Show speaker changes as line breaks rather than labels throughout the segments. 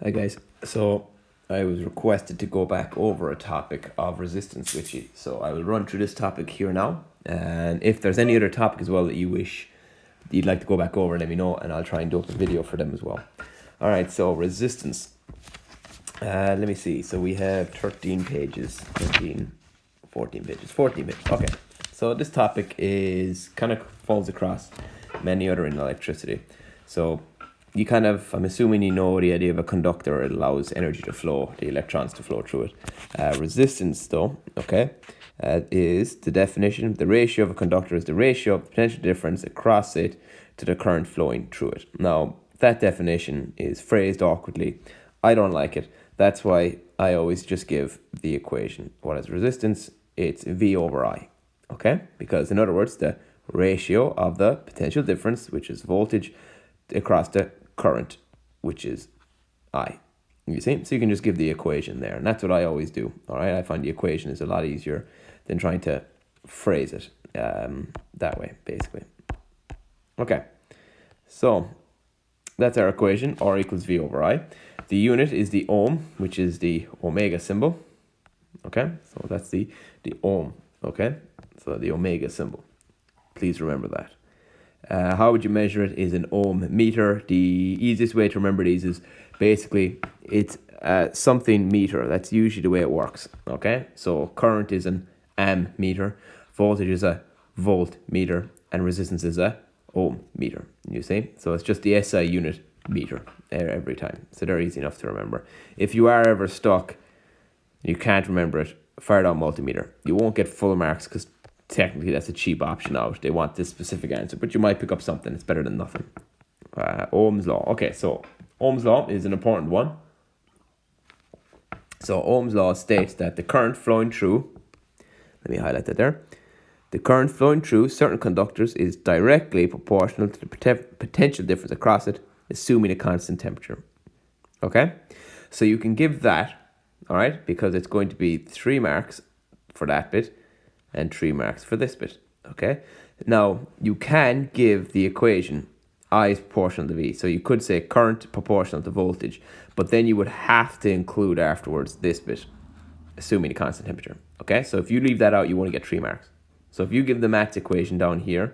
Hi guys. So I was requested to go back over a topic of resistance switching. So I will run through this topic here now. And if there's any other topic as well that you'd like to go back over, let me know and I'll try and do up a video for them as well. Alright, so resistance. Let me see. So we have 13 pages, 14 pages. Okay. So this topic is kind of falls across many other in electricity. So I'm assuming you know the idea of a conductor. It allows energy to flow, the electrons to flow through it. Resistance, though, is the definition. The ratio of a conductor is the ratio of the potential difference across it to the current flowing through it. Now, that definition is phrased awkwardly. I don't like it. That's why I always just give the equation. What is resistance? It's V over I, okay? Because in other words, the ratio of the potential difference, which is voltage, across the current, which is I. You see? So you can just give the equation there. And that's what I always do. All right? I find the equation is a lot easier than trying to phrase it that way, basically. Okay. So that's our equation. R equals V over I. The unit is the ohm, which is the omega symbol. Okay? So that's the ohm. Okay? So the omega symbol. Please remember that. How would you measure it is an ohm meter. The easiest way to remember these is basically it's something meter. That's usually the way it works. Okay, so current is an ammeter, voltage is a voltmeter, and resistance is a ohm meter. You see, so it's just the SI unit meter every time. So they're easy enough to remember. If you are ever stuck, you can't remember it, fire down multimeter. You won't get full marks because technically that's a cheap option out. They want this specific answer, but you might pick up something. It's better than nothing. Ohm's Law. Okay, so Ohm's Law is an important one. So Ohm's Law states that the current flowing through, let me highlight that there. The current flowing through certain conductors is directly proportional to the potential difference across it, assuming a constant temperature. Okay? So you can give that, all right, because it's going to be 3 marks for that bit and 3 marks for this bit, okay? Now, you can give the equation I is proportional to V. So you could say current proportional to voltage, but then you would have to include afterwards this bit, assuming a constant temperature, okay? So if you leave that out, you only get 3 marks. So if you give the maths equation down here,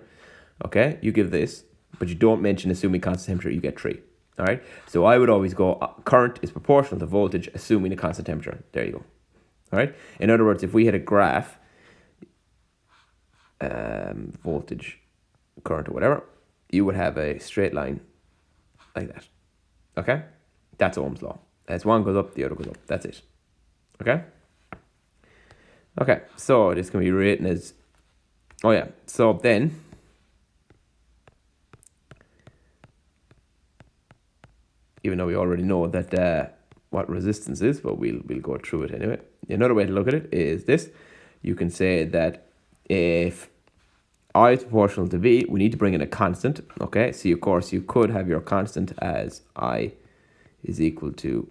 okay, you give this, but you don't mention assuming constant temperature, you get 3, all right? So I would always go current is proportional to voltage, assuming a constant temperature. There you go, all right? In other words, if we had a graph, voltage, current, or whatever, you would have a straight line like that. Okay? That's Ohm's Law. As one goes up, the other goes up. That's it. Okay? Okay, so this can be written as, so then, even though we already know that what resistance is, but we'll go through it anyway. Another way to look at it is this. You can say that if I is proportional to V, we need to bring in a constant, okay? So, of course, you could have your constant as I is equal to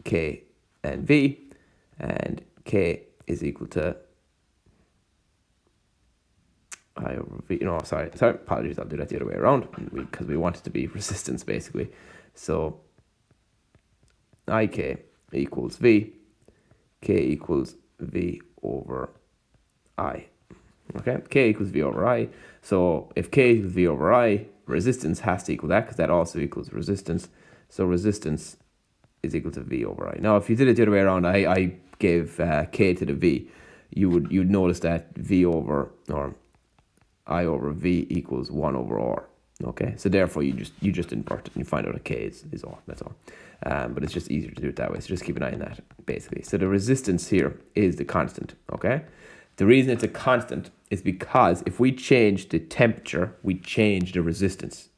K and V, and K is equal to I over V. No, sorry, apologies, I'll do that the other way around, because we want it to be resistance, basically. So, IK equals V, K equals V over I. Okay, K equals V over I. So if K equals V over I, resistance has to equal that, because that also equals resistance. So resistance is equal to V over I. Now, if you did it the other way around, I gave K to the V, you'd notice that V over, or I over V equals 1 over R. Okay, so therefore you just invert it and you find out a K is R. That's all. But it's just easier to do it that way. So just keep an eye on that, basically. So the resistance here is the constant. Okay. The reason it's a constant is because if we change the temperature, we change the resistance.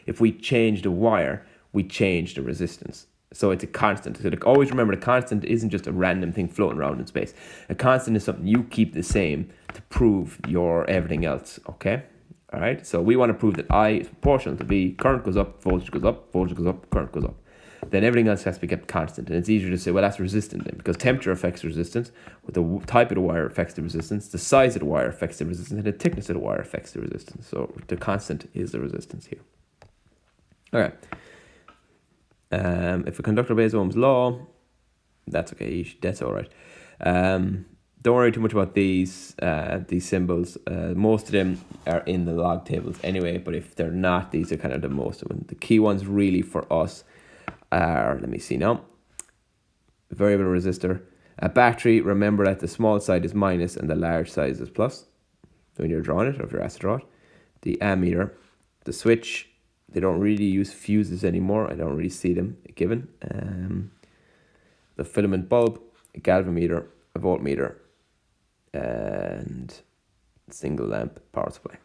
If we change the wire, we change the resistance. So it's a constant. So always remember, the constant isn't just a random thing floating around in space. A constant is something you keep the same to prove your everything else, okay? All right, so we want to prove that I is proportional to V. Current goes up, voltage goes up, current goes up. Then everything else has to be kept constant. And it's easier to say, well, that's resistant then, because temperature affects resistance, the type of the wire affects the resistance, the size of the wire affects the resistance, and the thickness of the wire affects the resistance. So the constant is the resistance here. All right. If a conductor obeys Ohm's law, that's okay. That's all right. Don't worry too much about these symbols. Most of them are in the log tables anyway, but if they're not, these are kind of the most of them. The key ones really for us are, let me see now, variable resistor. A battery, remember that the small side is minus and the large side is plus when you're drawing it, or if you're asked to draw it. The ammeter, the switch, they don't really use fuses anymore. I don't really see them given. The filament bulb, a galvanometer, a voltmeter, and single lamp power supply.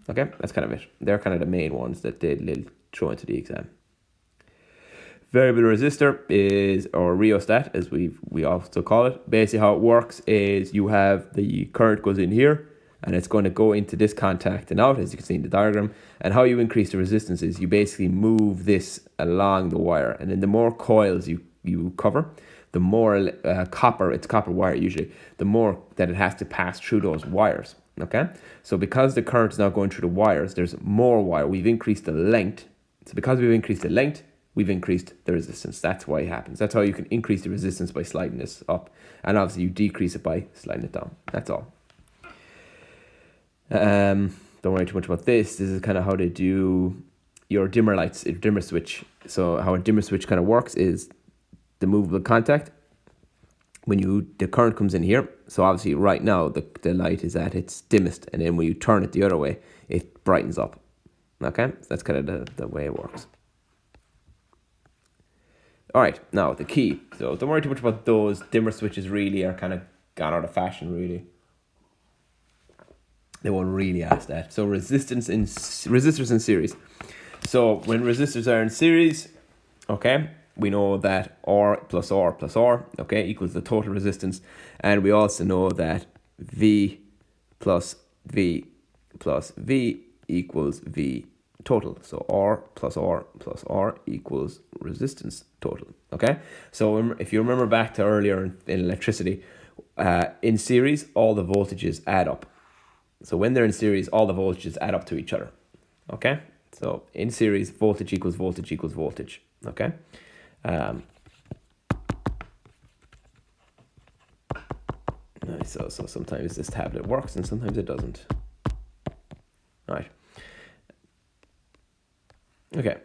Okay, that's kind of it. They're kind of the main ones that they'll throw into the exam. Variable resistor is, or rheostat as we also call it. Basically how it works is you have the current goes in here and it's going to go into this contact and out, as you can see in the diagram. And how you increase the resistance is you basically move this along the wire, and then the more coils you cover, the more copper, it's copper wire usually, the more that it has to pass through those wires. Okay, so because the current is now going through the wires, there's more wire. We've increased the length. So because we've increased the length, we've increased the resistance. That's why it happens. That's how you can increase the resistance, by sliding this up. And obviously you decrease it by sliding it down. That's all. Don't worry too much about this. This is kind of how they do your dimmer lights, a dimmer switch. So how a dimmer switch kind of works is the movable contact. When the current comes in here, so obviously right now the light is at its dimmest, and then when you turn it the other way, it brightens up. Okay, so that's kind of the way it works. All right, now the key. So don't worry too much about those. Dimmer switches really are kind of gone out of fashion, really. They won't really ask that. So resistors in series. So when resistors are in series, okay, we know that R plus R plus R, okay, equals the total resistance. And we also know that V plus V plus V equals V total. So R plus R plus R equals resistance total, okay? So if you remember back to earlier in electricity, in series, all the voltages add up. So when they're in series, all the voltages add up to each other, okay? So in series, voltage equals voltage equals voltage, okay? So sometimes this tablet works and sometimes it doesn't. All right. Okay.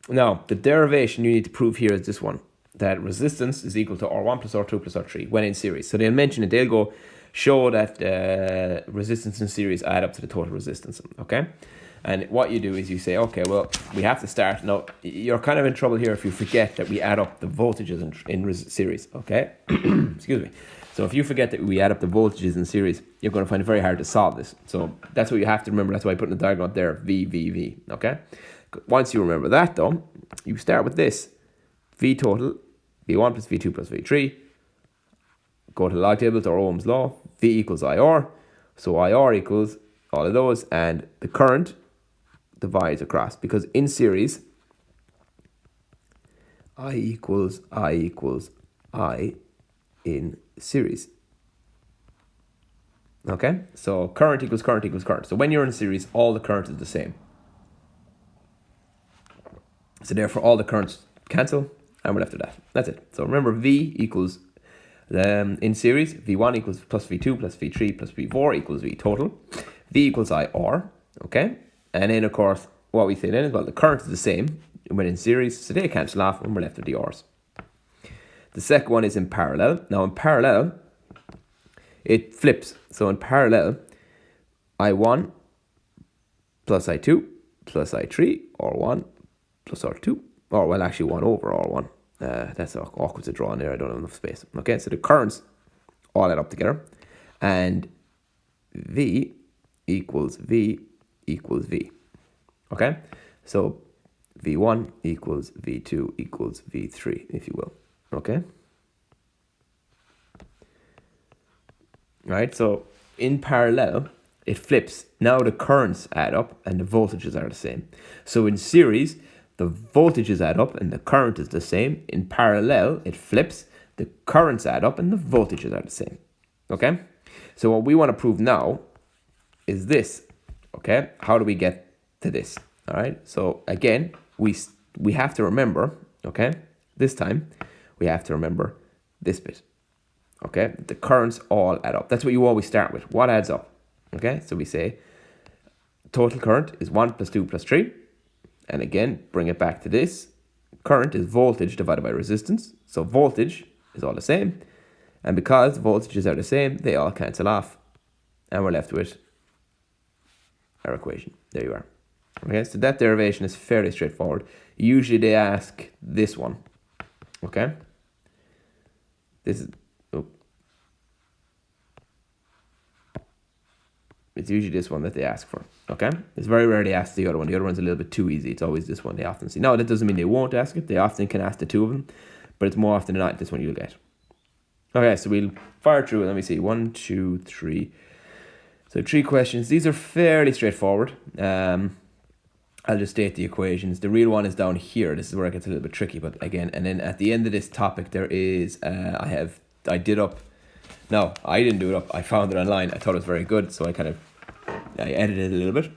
Now, the derivation you need to prove here is this one, that resistance is equal to R1 plus R2 plus R3 when in series. So they'll mention it. They'll go show that resistance in series add up to the total resistance, okay? And what you do is you say, okay, well, we have to start. Now, you're kind of in trouble here if you forget that we add up the voltages in series, okay? Excuse me. So if you forget that we add up the voltages in series, you're going to find it very hard to solve this. So that's what you have to remember. That's why I put in the diagram up there, V, V, V, okay? Once you remember that, though, you start with this. V total, V1 plus V2 plus V3. Go to the log tables or Ohm's law. V equals IR. So IR equals all of those. And the current divides across. Because in series, I equals I in series. Okay? So current equals current equals current. So when you're in series, all the current is the same. So therefore, all the currents cancel, and we're left with that. That's it. So remember, V equals, in series, V1 equals plus V2 plus V3 plus V4 equals V total. V equals IR, okay? And then, of course, what we say then is, well, the current is the same when in series, so they cancel off, and we're left with the R's. The second one is in parallel. Now, in parallel, it flips. So in parallel, I1 plus I2 plus I3, or 1 plus R2, or well, actually 1 over R1. That's awkward to draw in there. I don't have enough space. Okay, so the currents all add up together, and V equals V equals V. Okay, so V1 equals V2 equals V3, if you will. Okay. Right, so in parallel, it flips. Now the currents add up and the voltages are the same. So in series, the voltages add up and the current is the same. In parallel, it flips. The currents add up and the voltages are the same. Okay? So what we want to prove now is this. Okay? How do we get to this? All right? So again, we have to remember, okay, This time, we have to remember this bit. Okay, the currents all add up. That's what you always start with. What adds up? Okay, so we say total current is 1 plus 2 plus 3. And again, bring it back to this. Current is voltage divided by resistance. So voltage is all the same. And because voltages are the same, they all cancel off. And we're left with our equation. There you are. Okay, so that derivation is fairly straightforward. Usually they ask this one. Okay? This is... It's usually this one that they ask for, okay? It's very rarely asked the other one. The other one's a little bit too easy. It's always this one they often see. Now, that doesn't mean they won't ask it. They often can ask the two of them, but it's more often than not this one you'll get. Okay, so we'll fire through. Let me see. 1, 2, 3. So 3 questions. These are fairly straightforward. I'll just state the equations. The real one is down here. This is where it gets a little bit tricky, but again, and then at the end of this topic, there is, I didn't do it up. I found it online. I thought it was very good, so I edited it a little bit.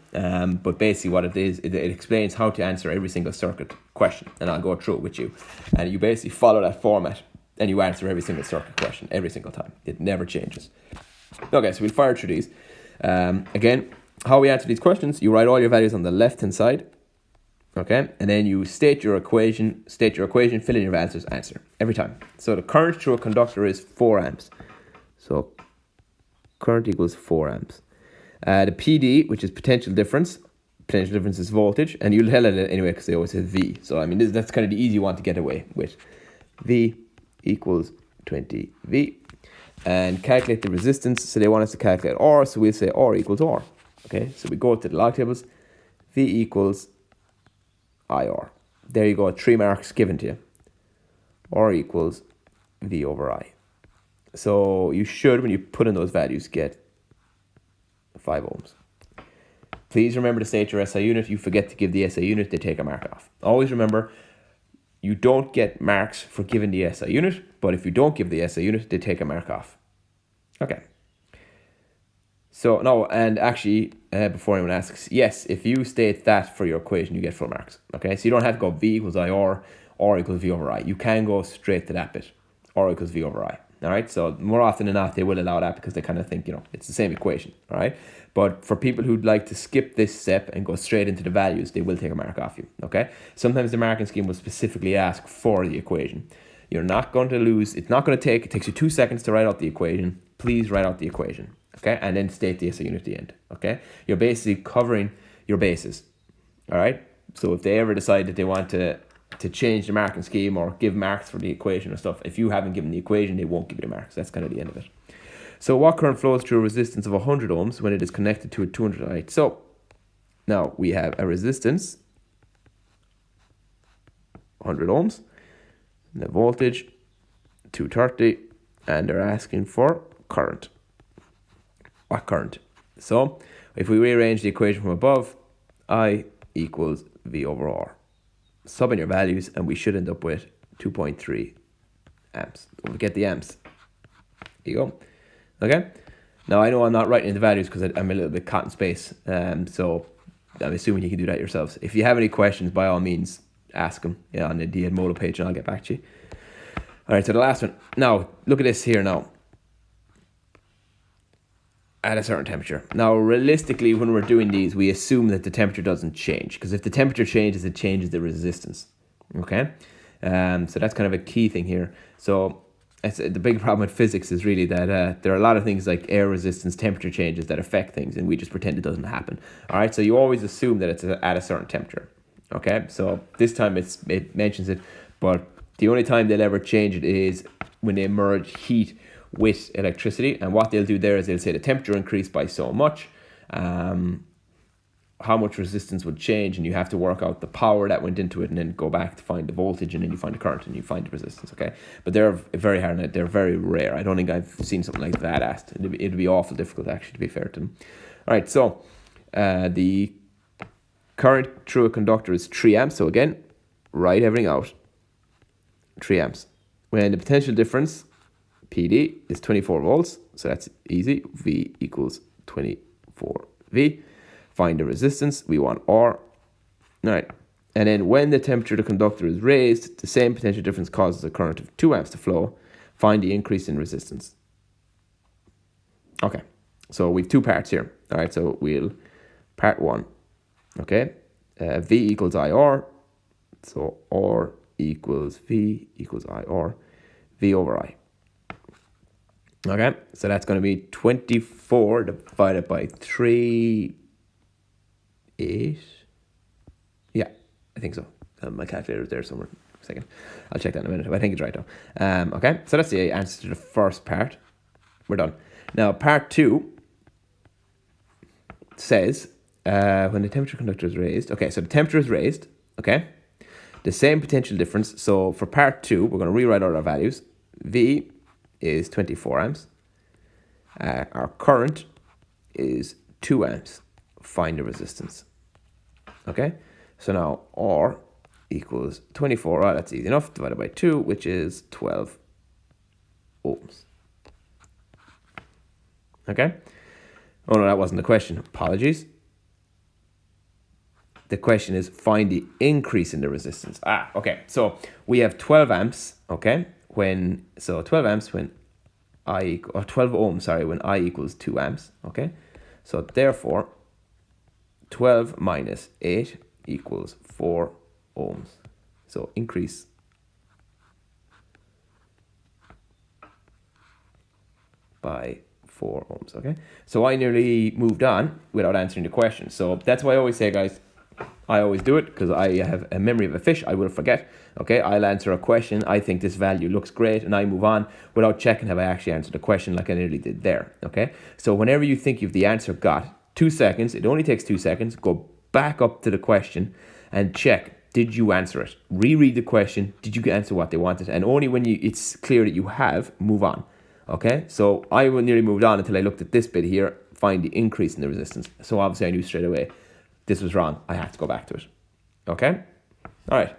But basically what it is, it explains how to answer every single circuit question, and I'll go through it with you. And you basically follow that format, and you answer every single circuit question every single time. It never changes. Okay, so we'll fire through these. Again, how we answer these questions, you write all your values on the left-hand side. Okay, and then you state your equation, fill in your answer every time. So the current through a conductor is 4 amps. So current equals 4 amps. The PD, which is potential difference is voltage, and you'll tell it anyway because they always say V. So I mean, that's kind of the easy one to get away with. V equals 20 V. And calculate the resistance. So they want us to calculate R, so we'll say R equals R. Okay, so we go to the log tables. V equals IR. There you go, 3 marks given to you. R equals V over I. So you should, when you put in those values, get 5 ohms. Please remember to state your SI unit. You forget to give the SI unit, they take a mark off. Always remember, you don't get marks for giving the SI unit, but if you don't give the SI unit, they take a mark off. Okay. So, no, and actually, before anyone asks, yes, if you state that for your equation, you get full marks. Okay, so you don't have to go V equals IR, R equals V over I. You can go straight to that bit, R equals V over I. All right, so more often than not, they will allow that because they kind of think, it's the same equation. All right, but for people who'd like to skip this step and go straight into the values, they will take a mark off you. Okay, sometimes the marking scheme will specifically ask for the equation. You're not going to lose. It takes you 2 seconds to write out the equation. Please write out the equation. Okay, and then state the SI unit at the end. Okay, you're basically covering your bases. All right, so if they ever decide that they want to change the marking scheme or give marks for the equation or stuff, if you haven't given the equation, they won't give you the marks. That's kind of the end of it. So what current flows through a resistance of 100 ohms when it is connected to a 200 light? So now we have a resistance, 100 ohms, and the voltage, 230, and they're asking for current. What current? So if we rearrange the equation from above, I equals V over R. Sub in your values, and we should end up with 2.3 amps. We'll get the amps. There you go. Okay. Now I know I'm not writing in the values because I'm a little bit caught in space. So I'm assuming you can do that yourselves. If you have any questions, by all means, ask them on the Edmodo page, and I'll get back to you. All right. So the last one. Now look at this here. Now at a certain temperature. Now, realistically, when we're doing these, we assume that the temperature doesn't change, because if the temperature changes, it changes the resistance. Okay, so that's kind of a key thing here. So the big problem with physics is really that there are a lot of things like air resistance, temperature changes that affect things, and we just pretend it doesn't happen. All right, so you always assume that it's at a certain temperature. Okay, so this time it mentions it, but the only time they'll ever change it is when they merge heat with electricity, and what they'll do there is they'll say the temperature increased by so much, how much resistance would change, and you have to work out the power that went into it, and then go back to find the voltage, and then you find the current, and you find the resistance. Okay, but they're very hard. They're very rare. I don't think I've seen something like that asked. It'd be awful difficult, actually, to be fair to them. All right, so the current through a conductor is 3 amps. So again, write everything out. 3 amps. When the potential difference, PD, is 24 volts, so that's easy. V equals 24 V. Find the resistance. We want R. All right. And then when the temperature of the conductor is raised, the same potential difference causes a current of 2 amps to flow. Find the increase in resistance. Okay, so we have 2 parts here. All right, so we'll part 1. Okay, V equals IR. So R equals V equals IR. V over I. Okay, so that's going to be 24 divided by 3, 8. Yeah, I think so. My calculator is there somewhere. A second. I'll check that in a minute. I think it's right though. Okay, so that's the answer to the first part. We're done. Now, part 2 says when the temperature conductor is raised. Okay, so the temperature is raised. Okay, the same potential difference. So for part 2, we're going to rewrite all our values. V is 24 amps. Our current is 2 amps. Find the resistance. Okay, so now R equals 24. Oh, that's easy enough. Divided by 2, which is 12 ohms. Okay. Oh no, that wasn't the question. Apologies. The question is find the increase in the resistance. Okay. So we have 12 amps. Okay. 12 amps when or 12 ohms. Sorry, when I equals 2 amps. Okay. So therefore, 12 minus 8 equals 4 ohms. So increase by 4 ohms. Okay, so I nearly moved on without answering the question. So that's why I always say, guys, I always do it because I have a memory of a fish. I will forget. Okay, I'll answer a question. I think this value looks great, and I move on without checking have I actually answered the question like I nearly did there. Okay, so whenever you think you've the answer got, 2 seconds. It only takes 2 seconds. Go back up to the question and check. Did you answer it? Reread the question. Did you answer what they wanted? And only when it's clear that you have, move on. Okay, so I nearly moved on until I looked at this bit here, find the increase in the resistance. So obviously I knew straight away this was wrong. I have to go back to it. Okay, all right.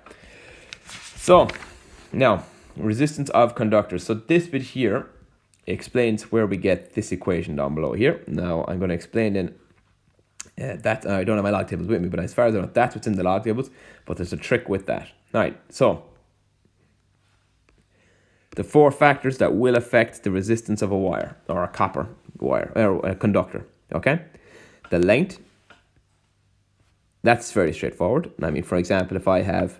So now, resistance of conductors. So this bit here explains where we get this equation down below here. Now I'm going to explain then that I don't have my log tables with me, but as far as I know, that's what's in the log tables. But there's a trick with that. All right, so the 4 factors that will affect the resistance of a wire or a copper wire or a conductor. Okay, the length. That's very straightforward. I mean, for example, if I have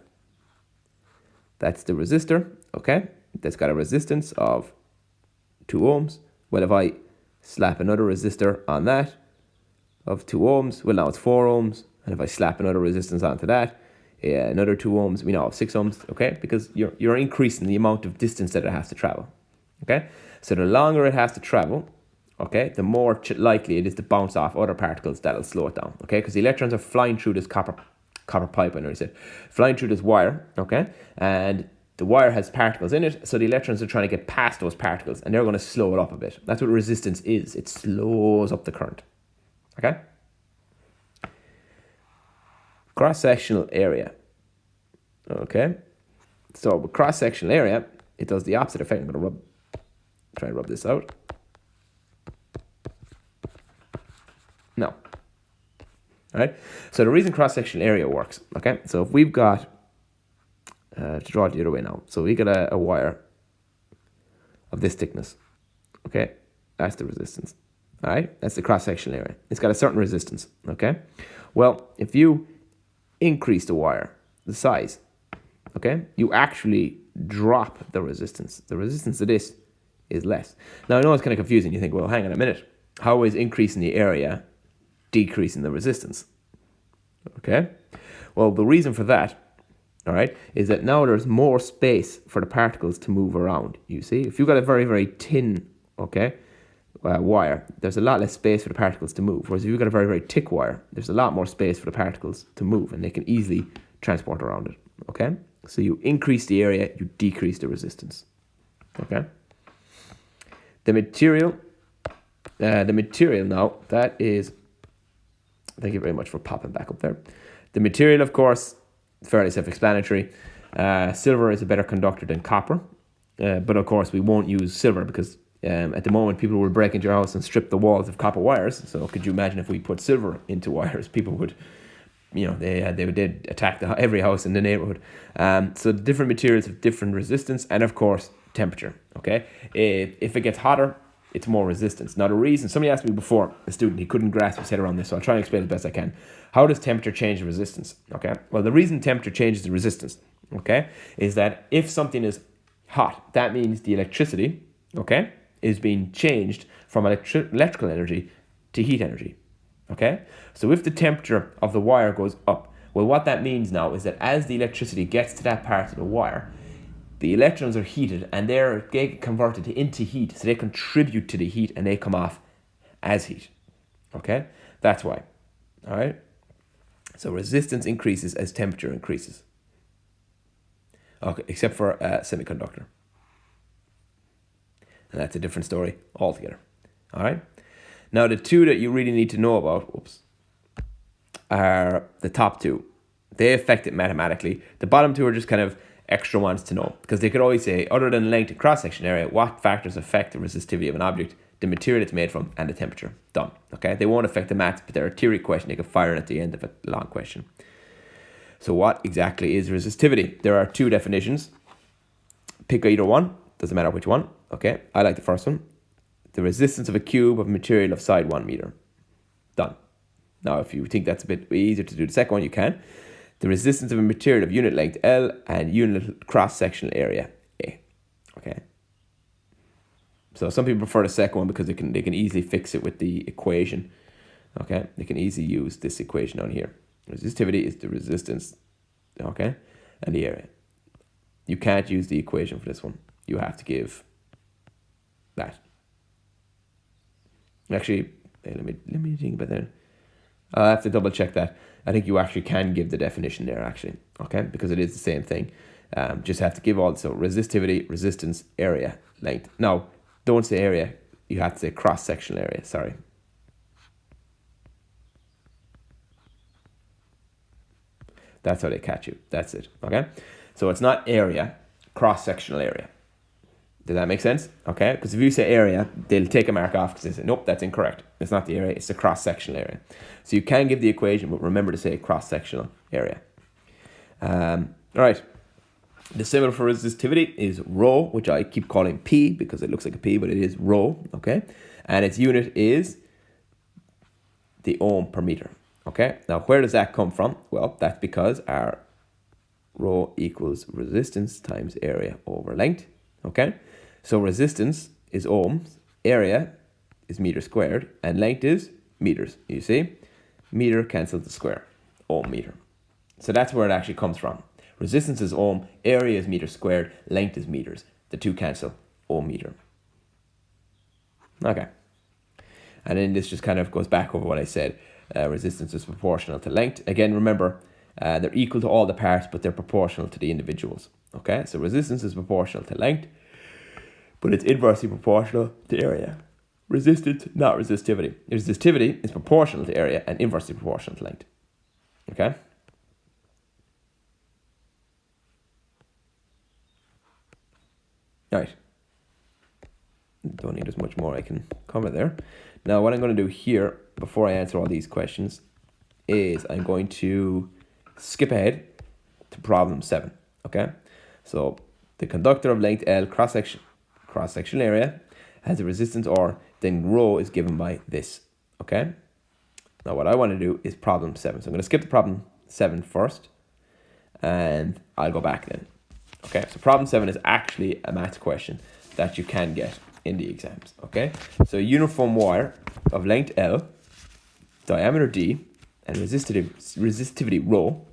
that's the resistor. Okay, that's got a resistance of 2 ohms. Well, if I slap another resistor on that of 2 ohms, well, now it's 4 ohms. And if I slap another resistance onto that, another 2 ohms, we now have 6 ohms, okay? Because you're increasing the amount of distance that it has to travel, okay? So the longer it has to travel, okay, the more likely it is to bounce off other particles that'll slow it down, okay? Because the electrons are flying through this copper pipe, I know you said, flying through this wire, okay? And the wire has particles in it, so the electrons are trying to get past those particles, and they're going to slow it up a bit. That's what resistance is. It slows up the current. Okay? Cross-sectional area. Okay? So with cross-sectional area, it does the opposite effect. I'm going to try and rub this out. No. All right? So the reason cross-sectional area works, okay? So if we've got, to draw it the other way now. So we got a wire of this thickness. Okay? That's the resistance. All right, that's the cross-sectional area. It's got a certain resistance, okay? Well, if you increase the wire, the size, okay, you actually drop the resistance. The resistance to this is less. Now, I know it's kind of confusing. You think, well, hang on a minute. How is increasing the area decreasing the resistance? Okay? Well, the reason for that, all right, is that now there's more space for the particles to move around, you see? If you've got a very, very thin, okay, wire, there's a lot less space for the particles to move. Whereas if you've got a very, very thick wire, there's a lot more space for the particles to move, and they can easily transport around it. Okay? So you increase the area, you decrease the resistance. Okay? The material now, that is, thank you very much for popping back up there. The material, of course, fairly self-explanatory. Silver is a better conductor than copper. But of course, we won't use silver because at the moment, people will break into your house and strip the walls of copper wires. So could you imagine if we put silver into wires, people would, they did attack every house in the neighborhood. So the different materials have different resistance and of course temperature. Okay, if it gets hotter, it's more resistance. Now the reason, somebody asked me before, a student, he couldn't grasp his head around this, so I'll try and explain as best I can. How does temperature change the resistance? Okay, well the reason temperature changes the resistance, okay, is that if something is hot, that means the electricity, okay, is being changed from electrical energy to heat energy. Okay, so if the temperature of the wire goes up, well what that means now is that as the electricity gets to that part of the wire, the electrons are heated and they get converted into heat, so they contribute to the heat and they come off as heat. Okay, that's why. All right, so resistance increases as temperature increases. Okay, except for a semiconductor, and that's a different story altogether. All right, now the two that you really need to know about, are the top two. They affect it mathematically. The bottom two are just kind of extra ones to know, because they could always say, other than length and cross-section area, what factors affect the resistivity of an object, the material it's made from, and the temperature. Done. Okay, they won't affect the maths, but they're a theory question. They can fire in at the end of a long question. So what exactly is resistivity? There are two definitions. Pick either one. Doesn't matter which one. Okay, I like the first one. The resistance of a cube of material of side 1 meter. Done. Now, if you think that's a bit easier to do the second one, you can. The resistance of a material of unit length L and unit cross-sectional area A. Okay. So some people prefer the second one because they can easily fix it with the equation. Okay, they can easily use this equation on here. Resistivity is the resistance, okay, and the area. You can't use the equation for this one. You have to give that. Actually, let me think about that. I have to double check that. I think you actually can give the definition there, actually, okay, because it is the same thing. Just have to give also resistivity, resistance, area, length. Now, don't say area. You have to say cross-sectional area. Sorry. That's how they catch you. That's it. Okay. So it's not area, cross-sectional area. Does that make sense? Okay. Because if you say area, they'll take a mark off because they say, nope, that's incorrect. It's not the area. It's the cross-sectional area. So you can give the equation, but remember to say cross-sectional area. All right. The symbol for resistivity is rho, which I keep calling P because it looks like a P, but it is rho. Okay. And its unit is the ohm per meter. Okay, now where does that come from? Well, that's because our rho equals resistance times area over length. Okay, so resistance is ohms, area is meter squared, and length is meters. You see, meter cancels the square, ohm meter. So that's where it actually comes from. Resistance is ohm, area is meter squared, length is meters. The two cancel, ohm meter. Okay, and then this just kind of goes back over what I said. Resistance is proportional to length. Again, remember, they're equal to all the parts, but they're proportional to the individuals. Okay, so resistance is proportional to length, but it's inversely proportional to area. Resistance, not resistivity. Resistivity is proportional to area and inversely proportional to length. Okay? All right. Don't need as much more I can cover there. Now, what I'm going to do here, before I answer all these questions, is I'm going to skip ahead to problem 7. Okay? So, the conductor of length L, cross-sectional area, has a resistance R, then rho is given by this. Okay? Now, what I want to do is problem 7. So, I'm going to skip the problem 7 first, and I'll go back then. Okay? So, problem 7 is actually a maths question that you can get in the exams. Okay? So, a uniform wire of length L, diameter D, and resistivity rho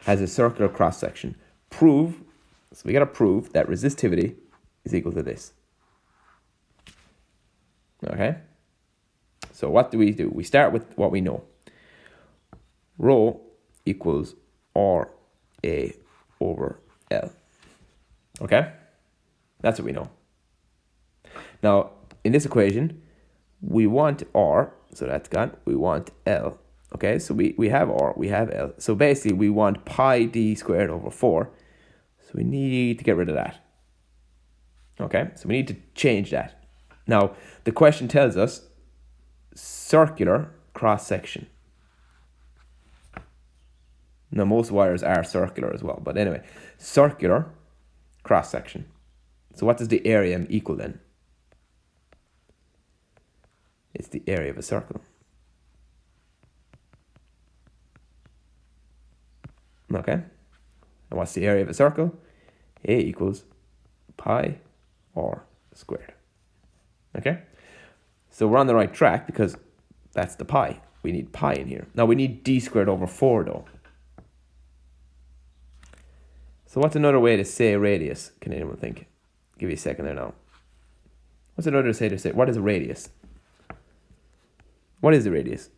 has a circular cross-section. So we got to prove that resistivity is equal to this. Okay? So what do? We start with what we know. Rho equals RA over L. Okay? That's what we know. Now, in this equation, we want R, so that's gone. We want L. Okay, so we have R, we have L. So basically, we want pi d squared over 4. So we need to get rid of that. Okay, so we need to change that. Now, the question tells us circular cross-section. Now, most wires are circular as well. But anyway, circular cross-section. So what does the area equal then? It's the area of a circle. Okay. And what's the area of a circle? A equals pi r squared. Okay. So we're on the right track because that's the pi. We need pi in here. Now we need d squared over 4 though. So what's another way to say radius? Can anyone think? Give you a second there now. What's another way to say what is a radius? What is the radius?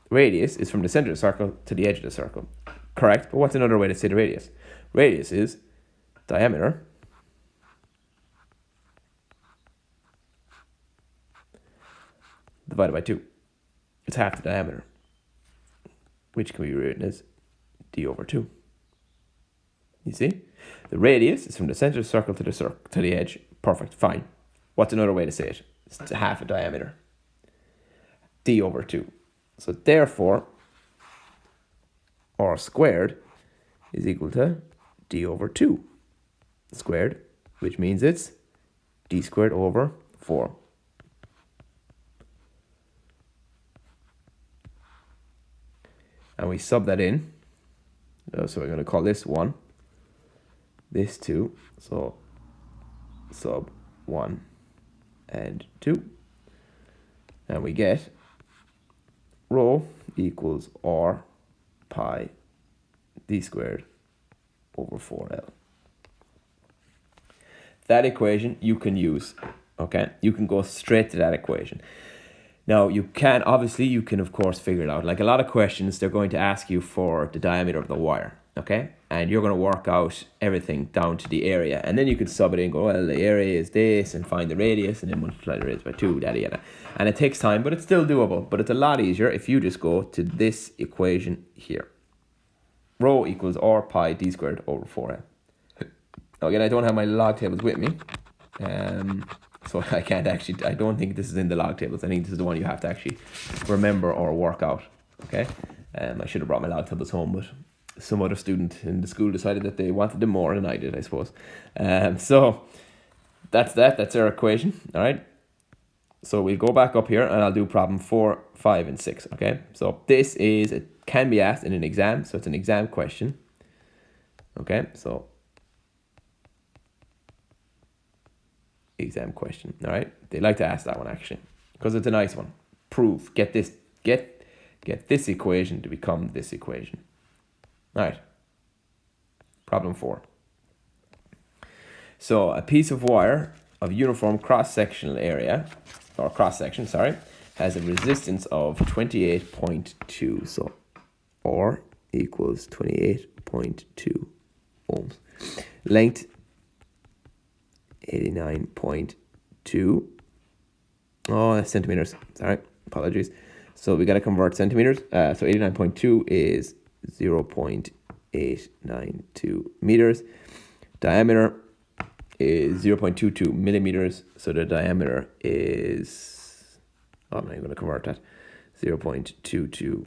Radius is from the center of the circle to the edge of the circle. Correct, but what's another way to say the radius? Radius is diameter divided by 2. It's half the diameter, which can be rewritten as d over 2. You see? The radius is from the center of the circle to the edge. Perfect, fine. What's another way to say it? It's half a diameter. D over 2. So therefore, r squared is equal to d over 2 squared, which means it's d squared over 4. And we sub that in. So we're going to call this 1, this 2. So sub 1 and 2. And we get rho equals r pi d squared over 4l. That equation you can use, okay? You can go straight to that equation. Now, you can of course figure it out. Like a lot of questions, they're going to ask you for the diameter of the wire, okay? And you're going to work out everything down to the area. And then you can sub it in and go, well, the area is this, and find the radius, and then multiply the radius by 2, yada, yada. And it takes time, but it's still doable. But it's a lot easier if you just go to this equation here. Rho equals r pi d squared over 4l. Now, again, I don't have my log tables with me. So I don't think this is in the log tables. I think this is the one you have to actually remember or work out, okay? I should have brought my log tables home, but some other student in the school decided that they wanted them more than I did, I suppose. So that's our equation, all right? So we'll go back up here and I'll do problem 4, 5, and 6, okay? So it can be asked in an exam, so it's an exam question, okay? So exam question, all right? They like to ask that one actually because it's a nice one. Prove, get this equation to become this equation. All right. Problem 4. So a piece of wire of uniform cross-sectional area, or cross-section, sorry, has a resistance of 28.2. So R equals 28.2 ohms. Length 89.2. Oh, that's centimeters. Sorry, apologies. So we got to convert centimeters. So 89.2 is 0.892 meters. Diameter is 0.22 millimeters. So the diameter is, I'm not even going to convert that. 0.22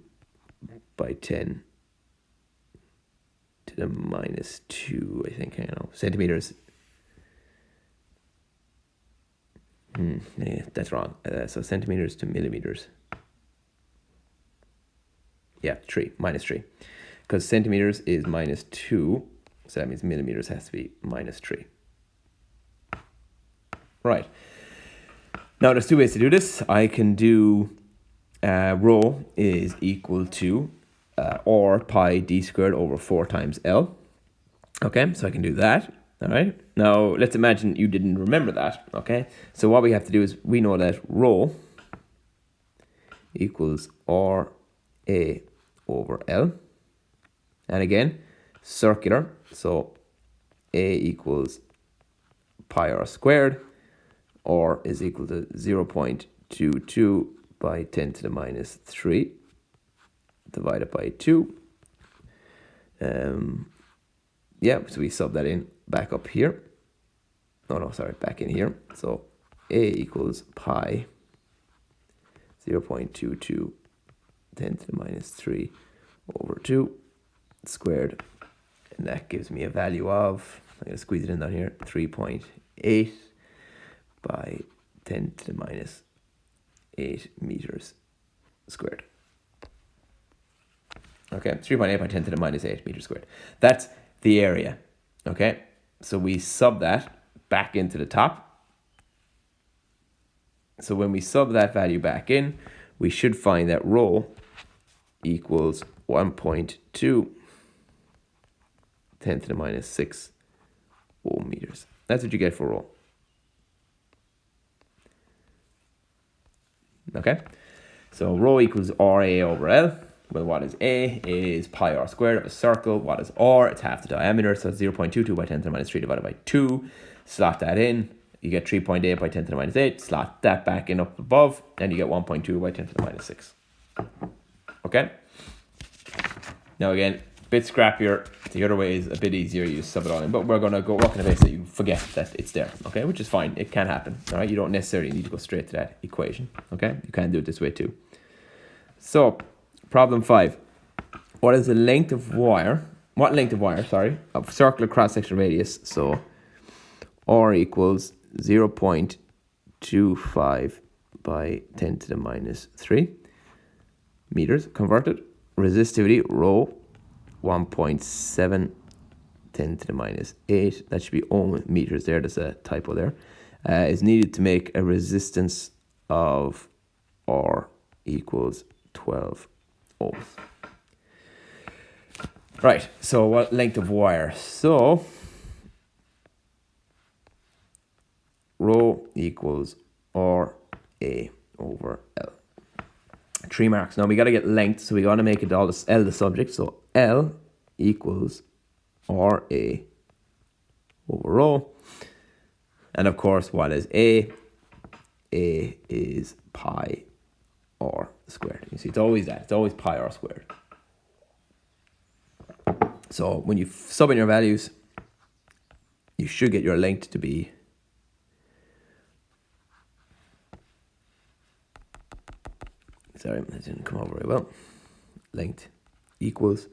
by 10 to the minus 2, I think. Centimeters. Yeah, that's wrong. So centimeters to millimeters. Yeah, 3, minus 3. Because centimeters is minus 2, so that means millimeters has to be minus 3. Right. Now there's 2 ways to do this. I can do rho is equal to r pi d squared over 4 times l. Okay, so I can do that. All right. Now let's imagine you didn't remember that. Okay. So what we have to do is we know that rho equals r a over l. And again, circular. So a equals pi r squared. R is equal to 0.22 by 10 to the minus 3 divided by 2. Yeah, so we sub that in back up here. Back in here. So A equals pi 0.22 10 to the minus 3 over 2 squared. And that gives me a value of, I'm going to squeeze it in down here, 3.8 by 10 to the minus 8 meters squared. Okay, 3.8 by 10 to the minus 8 meters squared. That's the area. Okay, so we sub that back into the top. So when we sub that value back in, we should find that rho equals 1.2 10 to the minus 6 ohm meters. That's what you get for rho. Okay, so rho equals RA over L. Well, what is A? A is pi r squared of a circle. What is R? It's half the diameter, so it's 0.22 by 10 to the minus 3 divided by 2. Slot that in. You get 3.8 by 10 to the minus 8. Slot that back in up above, and you get 1.2 by 10 to the minus 6. Okay? Now again, a bit scrappier. The other way is a bit easier. You sub it all in, but we're going to go work on a base that you forget that it's there. Okay? Which is fine. It can happen. All right? You don't necessarily need to go straight to that equation. Okay? You can do it this way too. So, problem 5. What is the length of wire? What length of wire, of circular cross-section radius? So, R equals 0.25 by 10 to the minus 3 meters converted. Resistivity, rho, 1.7 10 to the minus 8. That should be ohm meters there. There's a typo there. Is needed to make a resistance of R equals 12 ohms. Right, so what length of wire? So, rho equals RA over L. 3 marks. Now we got to get length, so we got to make it all this L the subject. So L equals RA over rho. And of course, what is A? A is pi r squared. You see, it's always that. It's always pi r squared. So when you sub in your values, you should get your length to be sorry, that didn't come out very well. Length equals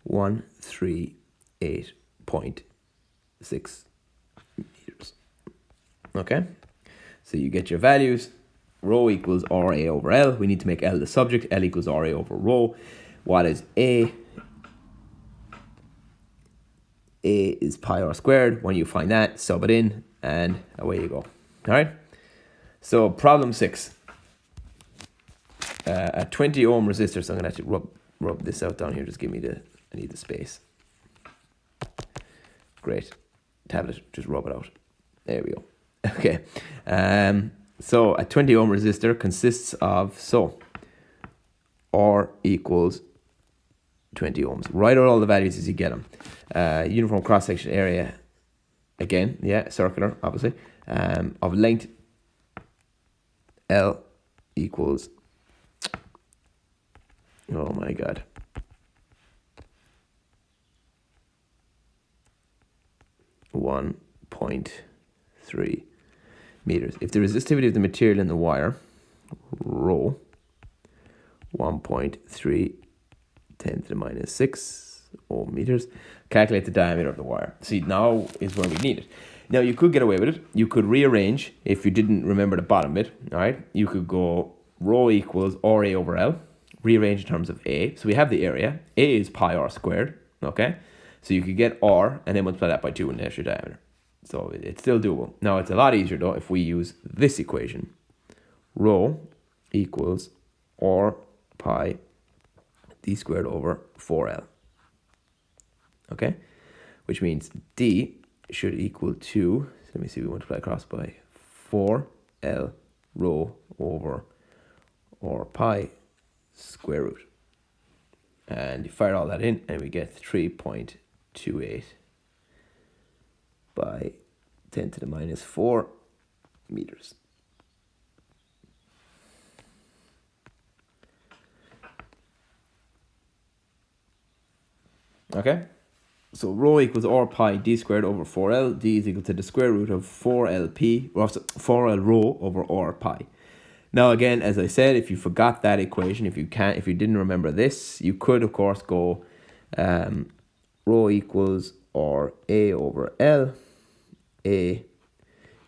138.6 meters. Okay, so you get your values. Rho equals RA over L. We need to make L the subject. L equals RA over rho. What is A? A is pi r squared. When you find that, sub it in, and away you go. All right. So problem 6. A 20 ohm resistor. So I'm gonna have to rub this out down here. Just give me I need the space. Great. Tablet, just rub it out. There we go. Okay. So a 20 ohm resistor consists of, R equals 20 ohms. Write out all the values as you get them. Uniform cross-section area, again, yeah, circular, obviously, of length L equals, oh my God, 1.3 meters. If the resistivity of the material in the wire, rho, 1.3 10 to the minus 6 ohm meters. Calculate the diameter of the wire. See, now is where we need it. Now, you could get away with it. You could rearrange if you didn't remember the bottom bit. All right. You could go rho equals RA over L. Rearrange in terms of A. So we have the area. A is pi r squared. Okay. So you could get R and then multiply that by 2 and there's your diameter. So it's still doable. Now, it's a lot easier though if we use this equation. Rho equals R pi d squared over 4L. Okay? Which means D should equal to, so let me see, we multiply across by 4L rho over R pi square root. And you fire all that in and we get 3.28 by 10 to the minus 4 meters. Okay, so rho equals R pi d squared over 4L. D is equal to the square root of 4LP, or 4L rho over R pi. Now again, as I said, if you forgot that equation, if you didn't remember this, you could of course go Rho equals or A over L. A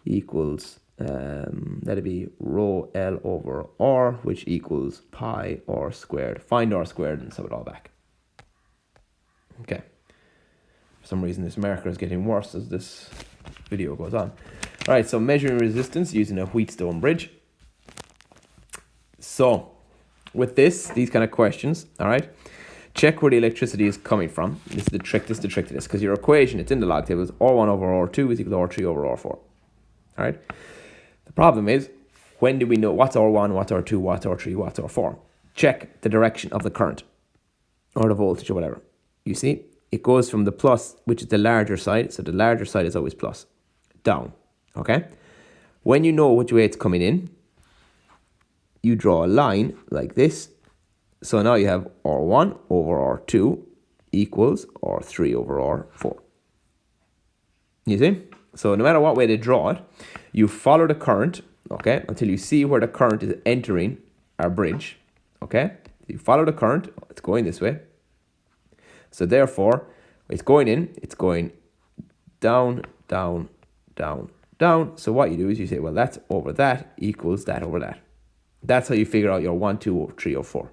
equals, that'd be rho L over R, which equals pi R squared. Find R squared and sum it all back. Okay. For some reason, this marker is getting worse as this video goes on. All right, so measuring resistance using a Wheatstone bridge. So, with these kind of questions, all right, check where the electricity is coming from. This is the trick to this, because your equation, it's in the log table, is R1 over R2 is equal to R3 over R4. All right. The problem is, when do we know what's R1, what's R2, what's R3, what's R4? Check the direction of the current, or the voltage, or whatever. You see, it goes from the plus, which is the larger side, so the larger side is always plus, down, okay? When you know which way it's coming in, you draw a line like this. So now you have R1 over R2 equals R3 over R4. You see? So no matter what way they draw it, you follow the current, okay, until you see where the current is entering our bridge, okay? You follow the current, it's going this way. So therefore, it's going in, it's going down, down, down, down. So what you do is you say, well, that's over that equals that over that. That's how you figure out your 1, 2, or 3, or 4.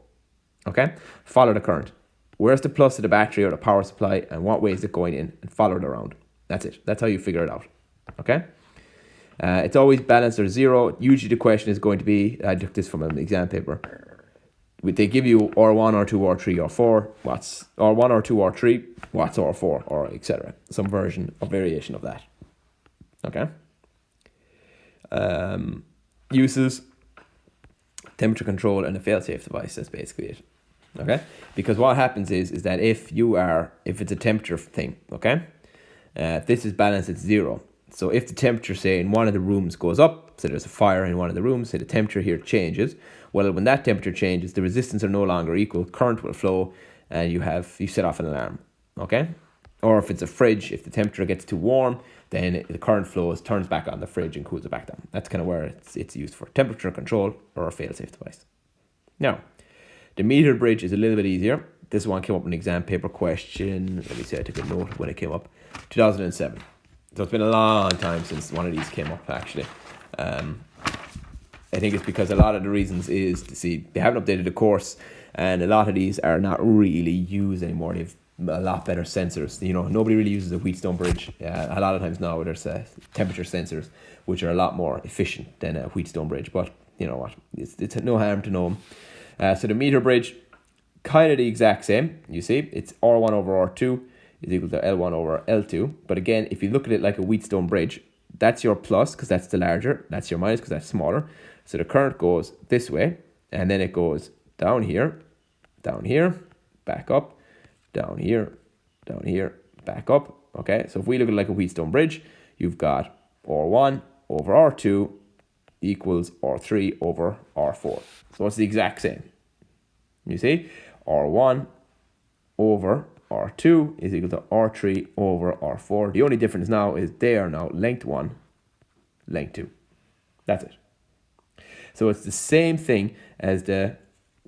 Okay? Follow the current. Where's the plus of the battery or the power supply, and what way is it going in, and follow it around. That's it. That's how you figure it out. Okay? It's always balanced or zero. Usually the question is going to be, I took this from an exam paper. They give you R1, R2, R3, R4, what's R1, R2, R3, what's R4, or etc. Some version or variation of that. Okay? Uses, temperature control, and a fail-safe device. That's basically it. Okay? Because what happens is that if it's a temperature thing, okay? If this is balanced, it's zero. So if the temperature, say, in one of the rooms goes up, so there's a fire in one of the rooms, say the temperature here changes, well, when that temperature changes, the resistance are no longer equal, current will flow, and you set off an alarm, okay? Or if it's a fridge, if the temperature gets too warm, then the current flows, turns back on the fridge and cools it back down. That's kind of where it's used for temperature control or a fail-safe device. Now, the meter bridge is a little bit easier. This one came up in an exam paper question. Let me see, I took a note when it came up. 2007. So it's been a long time since one of these came up, actually. I think it's because a lot of the reasons is to see they haven't updated the course, and a lot of these are not really used anymore. They've a lot better sensors. You know, nobody really uses a Wheatstone bridge. A lot of times now there's temperature sensors, which are a lot more efficient than a Wheatstone bridge. But you know what? It's no harm to know them. So the meter bridge, kind of the exact same. You see, it's R1 over R2 is equal to L1 over L2. But again, if you look at it like a Wheatstone bridge, that's your plus because that's the larger. That's your minus because that's smaller. So the current goes this way, and then it goes down here, back up, down here, back up. Okay, so if we look at it like a Wheatstone bridge, you've got R1 over R2 equals R3 over R4. So it's the exact same. You see, R1 over R2 is equal to R3 over R4. The only difference now is they are now length 1, length 2. That's it. So it's the same thing as the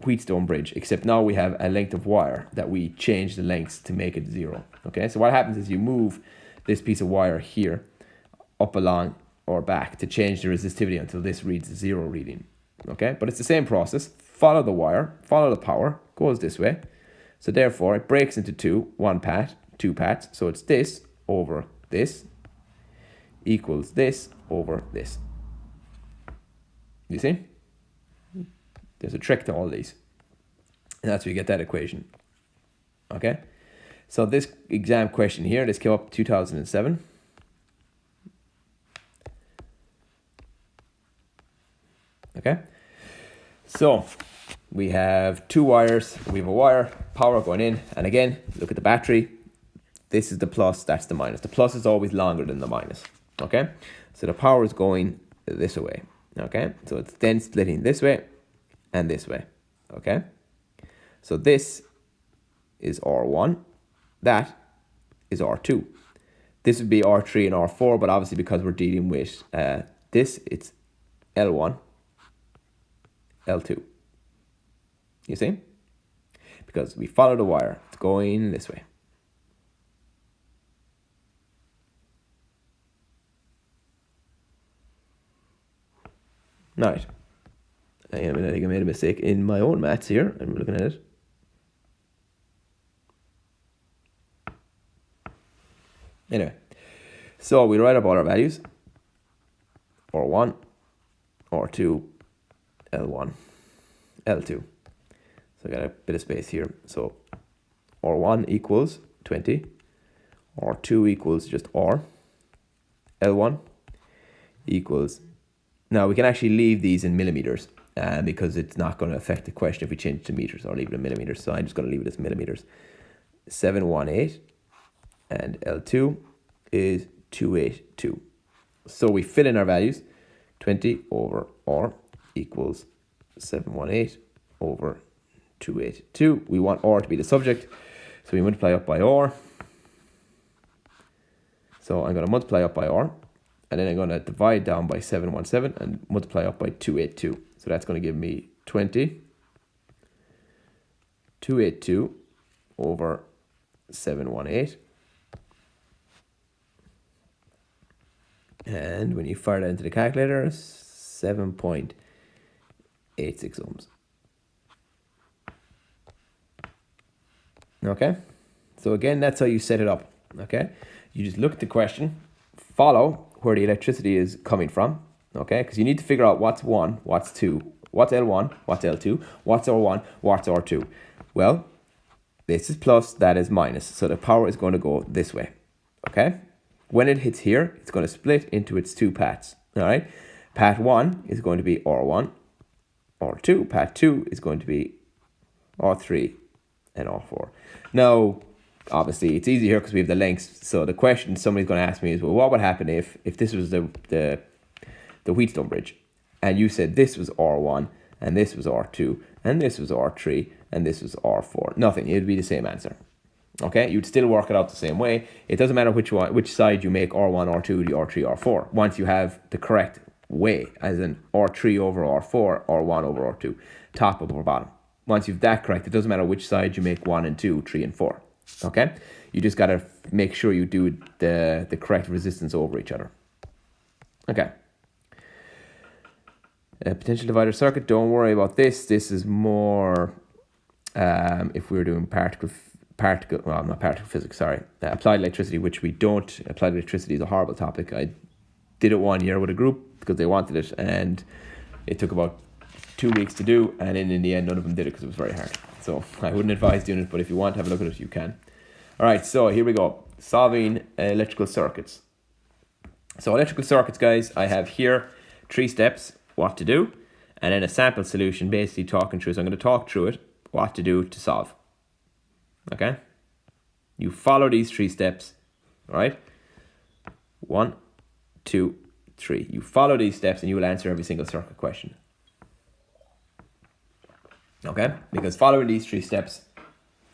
Wheatstone bridge, except now we have a length of wire that we change the lengths to make it 0. Okay, so what happens is you move this piece of wire here up along or back to change the resistivity until this reads 0 reading. Okay, but it's the same process. Follow the wire, follow the power, goes this way. So therefore it breaks into two paths. So it's this over this equals this over this. You see? There's a trick to all these. And that's where you get that equation. Okay? So this exam question here, this came up 2007. Okay? So we have two wires. We have a wire, power going in. And again, look at the battery. This is the plus, that's the minus. The plus is always longer than the minus. Okay? So the power is going this way. Okay? So it's then splitting this way and this way. Okay? So this is R1. That is R2. This would be R3 and R4, but obviously because we're dealing with this, it's L1, L2. You see? because we follow the wire. It's going this way. All right. I think I made a mistake in my own maths here. I'm looking at it. Anyway, so we write up all our values. R1, R2, L1, L2. So I got a bit of space here. So R1 equals 20. R2 equals just R. L1 equals... Now we can actually leave these in millimeters because it's not going to affect the question if we change to meters or leave it in millimeters. So I'm just going to leave it as millimeters. 718 and L2 is 282. So we fill in our values. 20 over R equals 718 over 282. We want R to be the subject, so we multiply up by R. So I'm going to multiply up by R, and then I'm going to divide down by 717 and multiply up by 282. So that's going to give me 20, 282 over 718. And when you fire that into the calculator, 7.86 ohms. Okay, so again, that's how you set it up. Okay, you just look at the question, follow where the electricity is coming from. Okay, because you need to figure out what's 1, what's 2, what's L1, what's L2, what's R1, what's R2. Well, this is plus, that is minus, so the power is going to go this way. Okay. When it hits here, it's going to split into its two paths. All right. Path 1 is going to be R1, R2. Path 2 is going to be R3 and R4. Now, obviously, it's easy here because we have the lengths. So the question somebody's going to ask me is, well, what would happen if this was the Wheatstone bridge, and you said this was R1, and this was R2, and this was R3, and this was R4? Nothing. It would be the same answer. Okay, you'd still work it out the same way. It doesn't matter which side you make R1, R2, R3, R4. Once you have the correct way, as in R3 over R4, R1 over R2, top over bottom. Once you've that correct, it doesn't matter which side you make 1 and 2, 3 and 4. Okay, you just got to make sure you do the correct resistance over each other. Okay. Potential divider circuit, don't worry about this. This is more if we were doing applied electricity, which we don't. Applied electricity is a horrible topic. I did it 1 year with a group because they wanted it, and it took about 2 weeks to do, and in the end none of them did it because it was very hard. So I wouldn't advise doing it, but if you want to have a look at it, you can. All right, so here we go. Solving electrical circuits. So electrical circuits, guys, I have here 3 steps, what to do, and then a sample solution basically talking through. So I'm going to talk through it, what to do to solve. Okay, you follow these 3 steps. All right, 1, 2, 3. You follow these steps and you will answer every single circuit question. Okay, because following these 3 steps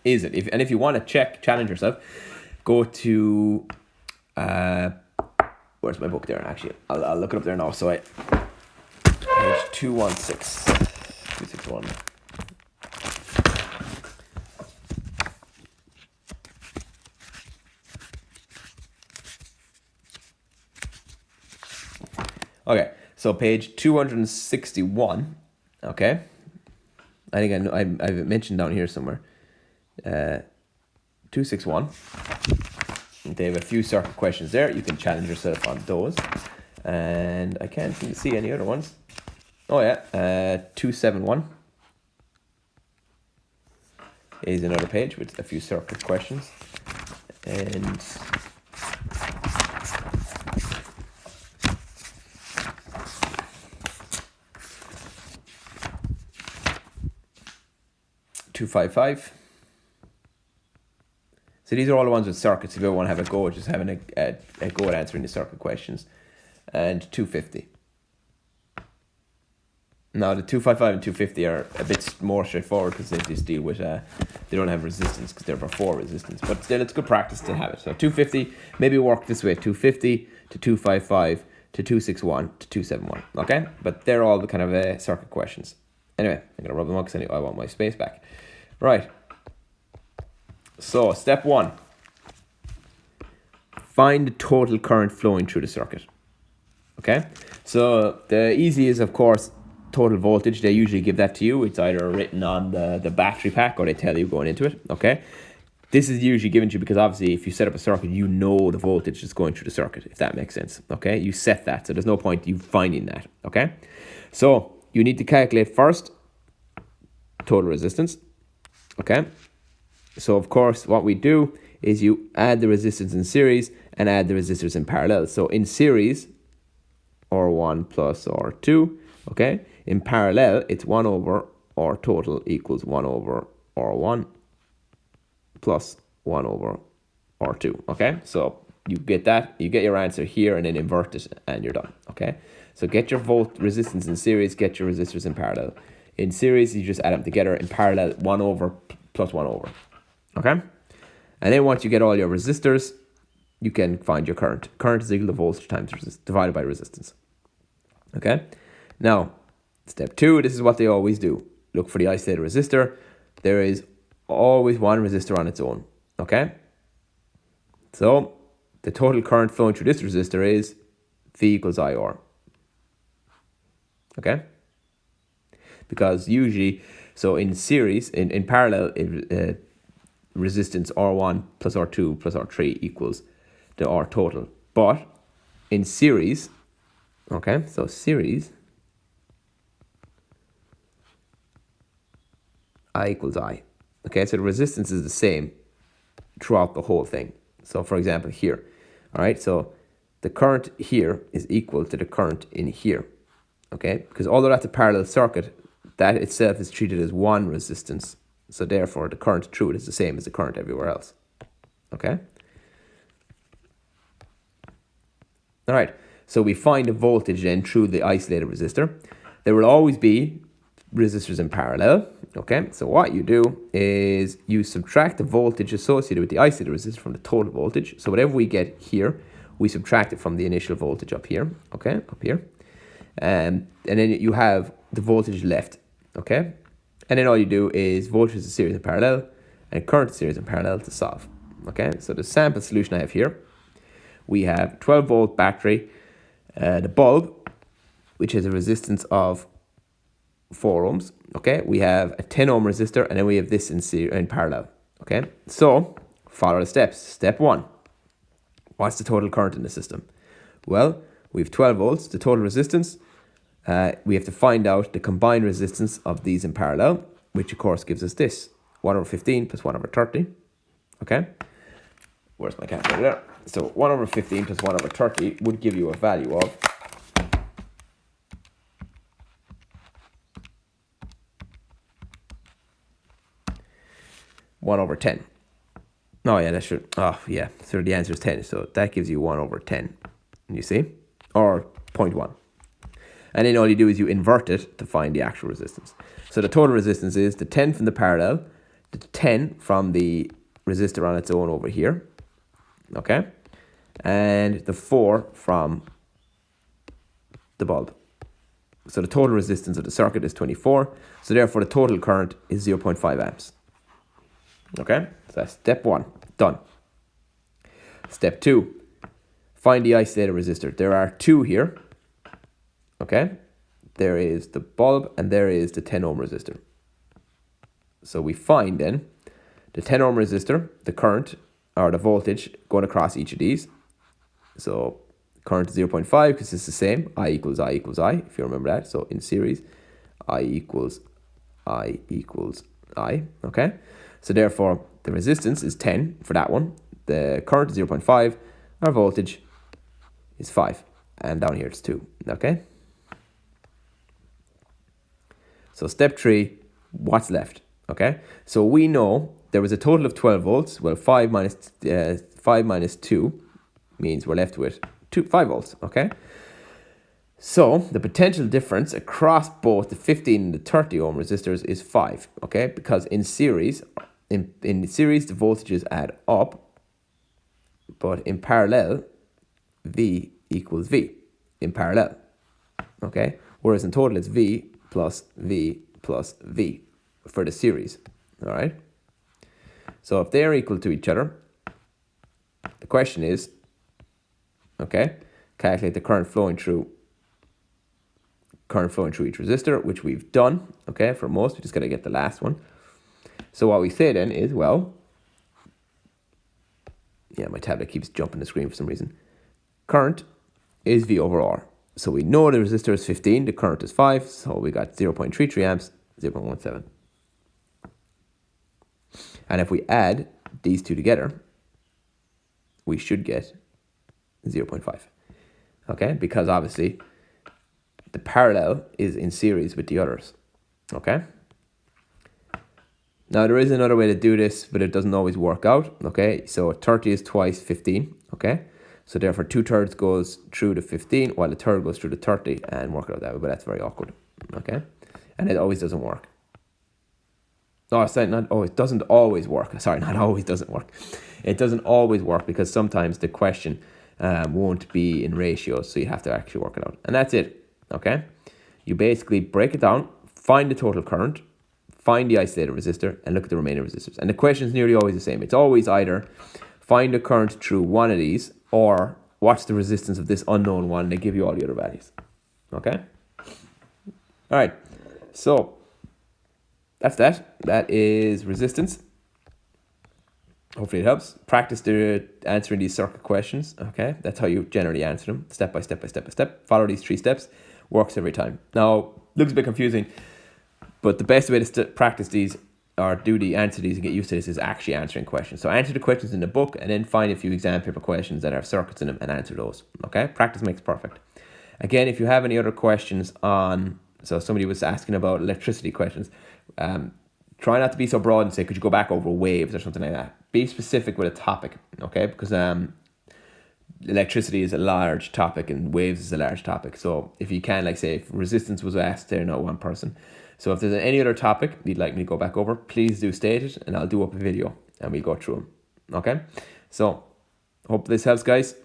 is it. If you want to challenge yourself, go to where's my book there? Actually, I'll look it up there now. So page 261. Okay, so page 261. Okay, I think I know I've mentioned down here somewhere. 261. They have a few circuit questions there. You can challenge yourself on those, and I can't seem to see any other ones. Oh yeah, 271 is another page with a few circuit questions, and 255. So these are all the ones with circuits. If you ever want to have a go, just having a go at answering the circuit questions. And 250. Now the 255 and 250 are a bit more straightforward because they just deal with they don't have resistance because they're before resistance. But still, it's good practice to have it. So 250 maybe work this way: 250 to 255 to 261 to 271. Okay, but they're all the kind of circuit questions. Anyway, I'm gonna rub them up because I want my space back. Right. So step 1, find the total current flowing through the circuit. Okay, so the easy is, of course, total voltage. They usually give that to you. It's either written on the battery pack or they tell you going into it. Okay, this is usually given to you because obviously if you set up a circuit, you know the voltage that's going through the circuit, if that makes sense. Okay, you set that, so there's no point you finding that. Okay, so you need to calculate first total resistance. Okay, so of course what we do is you add the resistance in series and add the resistors in parallel. So in series, R1 plus R2, okay? In parallel, it's 1 over R total equals 1 over R1 plus 1 over R2, okay? So you get that, you get your answer here and then invert it and you're done, okay? So get your resistance in series, get your resistors in parallel. In series, you just add them together. In parallel, 1 over plus 1 over, okay? And then once you get all your resistors, you can find your current. Current is equal to voltage times divided by resistance. Okay? Now, step 2, this is what they always do. Look for the isolated resistor. There is always one resistor on its own. Okay? So, the total current flowing through this resistor is V equals IR. Okay? Because usually, so in series, in parallel, resistance R1 plus R2 plus R3 equals the R total. But in series, okay, so series, I equals I. Okay, so the resistance is the same throughout the whole thing. So for example here, all right, so the current here is equal to the current in here. Okay, because although that's a parallel circuit, that itself is treated as one resistance. So therefore the current through it is the same as the current everywhere else. Okay. All right, so we find the voltage then through the isolated resistor. There will always be resistors in parallel. Okay, so what you do is you subtract the voltage associated with the isolated resistor from the total voltage. So whatever we get here, we subtract it from the initial voltage up here. Okay, up here. And then you have the voltage left. Okay, and then all you do is voltage is a series in parallel and current is a series in parallel to solve. Okay, so the sample solution I have here, we have 12 volt battery, the bulb, which has a resistance of 4 ohms. Okay, we have a 10 ohm resistor, and then we have this in parallel. Okay, so follow the steps. Step 1, what's the total current in the system? Well, we have 12 volts, the total resistance. We have to find out the combined resistance of these in parallel, which of course gives us this, 1 over 15 plus 1 over 30. Okay, where's my calculator there? So 1 over 15 plus 1 over 30 would give you a value of 1 over 10. Oh yeah, that should, oh yeah, so the answer is 10. So that gives you 1 over 10, you see, or 0.1. And then all you do is you invert it to find the actual resistance. So the total resistance is the 10 from the parallel, the 10 from the resistor on its own over here, okay, and the 4 from the bulb. So the total resistance of the circuit is 24. So therefore the total current is 0.5 amps. Okay, so that's step 1, done. Step 2, find the isolated resistor. There are 2 here. Okay, there is the bulb and there is the 10 ohm resistor. So we find then the 10 ohm resistor, the current or the voltage going across each of these. So current is 0.5 because it's the same. I equals I equals I, if you remember that. So in series, I equals I equals I. Okay, so therefore the resistance is 10 for that one. The current is 0.5. Our voltage is 5. And down here it's 2. Okay. So step 3, what's left? Okay, so we know there was a total of 12 volts. Well, 5 minus 2 means we're left with 5 volts. Okay, so the potential difference across both the 15 and the 30 ohm resistors is 5. Okay, because in series, in series the voltages add up, but in parallel, V equals V in parallel. Okay, whereas in total it's V plus V plus V for the series. All right. So if they're equal to each other, the question is, okay, calculate the current flowing through each resistor, which we've done, okay, for most. We just got to get the last one. So what we say then is, well, yeah, my tablet keeps jumping the screen for some reason. Current is V over R. So we know the resistor is 15, the current is 5, so we got 0.33 amps, 0.17. And if we add these two together, we should get 0.5. Okay, because obviously the parallel is in series with the others. Okay. Now there is another way to do this, but it doesn't always work out. Okay, so 30 is twice 15. Okay, so therefore 2/3 goes through the 15, while a third goes through the 30, and work it out that way. But that's very awkward. Okay, and it always doesn't work. No, sorry, not always. Doesn't always work. Sorry, not always doesn't work. It doesn't always work because sometimes the question won't be in ratios, so you have to actually work it out. And that's it. Okay, you basically break it down, find the total current, find the isolated resistor, and look at the remaining resistors. And the question is nearly always the same. It's always either find the current through one of these, or what's the resistance of this unknown one, and they give you all the other values. Okay? All right. So that's that. That is resistance. Hopefully it helps. Practice answering these circuit questions. Okay? That's how you generally answer them. Step by step by step by step. Follow these 3 steps. Works every time. Now, looks a bit confusing, but the best way to practice these or answer these and get used to this is actually answering questions. So answer the questions in the book and then find a few exam paper questions that have circuits in them and answer those. Okay? Practice makes perfect. Again, if you have any other questions so somebody was asking about electricity questions, try not to be so broad and say, could you go back over waves or something like that. Be specific with a topic, okay? Because electricity is a large topic and waves is a large topic. So if you can, like say, if resistance was asked, they're not one person. So if there's any other topic you'd like me to go back over, please do state it and I'll do up a video and we'll go through them. Okay? So hope this helps, guys.